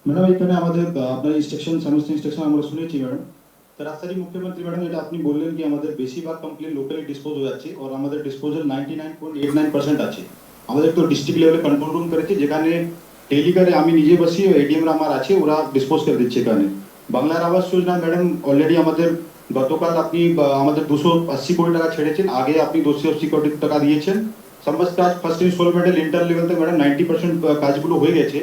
Madam এখানে আমাদের আপনার ইনস্ট্রাকশন সমস্ত ইনস্ট্রাকশন আমরা শুনেছি ম্যাডাম। তো রাস্তাটি মুখ্যমন্ত্রী ম্যাডাম এটা আপনি বললেন কি আমাদের বেশিরভাগ কমপ্লেন লোকালি ডিসপোজ হয়ে যাচ্ছে আর আমাদের ডিসপোজাল 99.89% আছে। আমাদের তো ডিস্ট্রিক্ট লেভেলে কন্ট্রোল রুম করেছে যেখানে ডেইলি করে আমি নিজে বসি এডিএম রা আমার আছে ওরা ডিসপোজ করে দিচ্ছে এখানে। বাংলার আবাস যোজনা ম্যাডাম অলরেডি আমাদের গতকাল আপনি আমাদের 280 কোটি টাকা ছেড়েছেন, আগে আপনি 280 কোটি টাকা দিয়েছেন। সমস্ত কাজ ফার্স্ট ইনস্টলমেন্টের ইন্টার লেভেল থেকে ম্যাডাম 90% কাজগুলো হয়ে গেছে।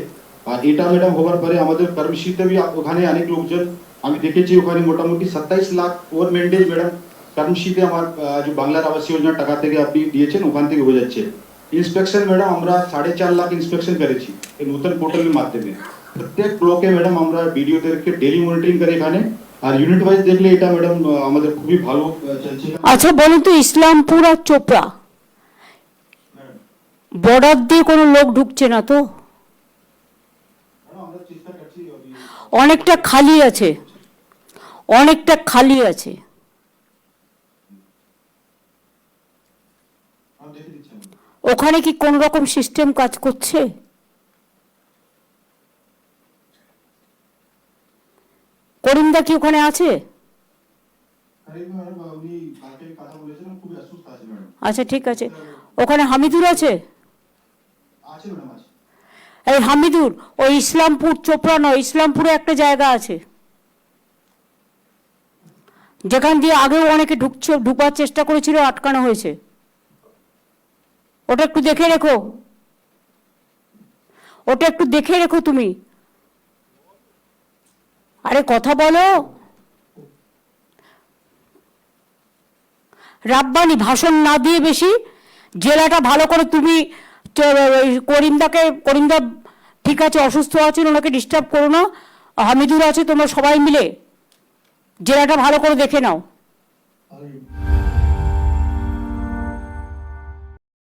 আর এটা ম্যাডাম হওয়ার পরে আমাদের কর্মশীতে ওখানে অনেক লোকজন আমি দেখেছি ওখানে মোটামুটি 27 লাখ ওভার মেনটেজ ম্যাডাম কর্মশীতে আমার যে বাংলার আবাস যোজনার টাকা থেকে আপনি দিয়েছেন ওখান থেকে হয়ে যাচ্ছে। ইন্সপেকশন ম্যাডাম আমরা 4.5 লাখ ইন্সপেকশন করেছি এই নতুন পোর্টালের মাধ্যমে। প্রত্যেক ব্লকে ম্যাডাম আমরা ভিডিওদেরকে ডেলি মনিটরিং করে এখানে। আর ইউনিট ওয়াইজ দেখলে এটা ম্যাডাম আমাদের খুবই ভালো চলছে। আচ্ছা বলুন তো, ইসলামপুর আর চোপড়া বর্ডার দিয়ে কোনো লোক ঢুকছে না তো? আমরা চেষ্টা করছি অনেকটা খালি আছে, অনেকটা খালি আছে। আমরা দেখে দিচ্ছি। ওখানে কি কোন রকম সিস্টেম কাজ করছে? করিমদা কি ওখানে আছে? উনি কালকে কথা বলেছিলেন, খুবই অসুস্থ আছে ম্যাডাম। আচ্ছা ঠিক আছে। ওখানে হামিদুর আছে? আছে ম্যাডাম আছে। এই হামিদুর ওই ইসলামপুর চোপড়া নয়, ইসলামপুরে একটা জায়গা আছে যেখান দিয়ে আগেও অনেকে ঢুকবার চেষ্টা করেছিল, আটকানো হয়েছে। ওটা একটু দেখে রেখো, ওটা একটু দেখে রেখো তুমি। আরে কথা বলো। রাব্বানি ভাষণ না দিয়ে বেশি জেলাটা ভালো করে তুমি করিমদা ঠিক আছে, অসুস্থ আছেন, ওনাকে ডিস্টার্ব করো না। হামিদুর আছে, তোমরা সবাই মিলে জেলাটা ভালো করে দেখে নাও।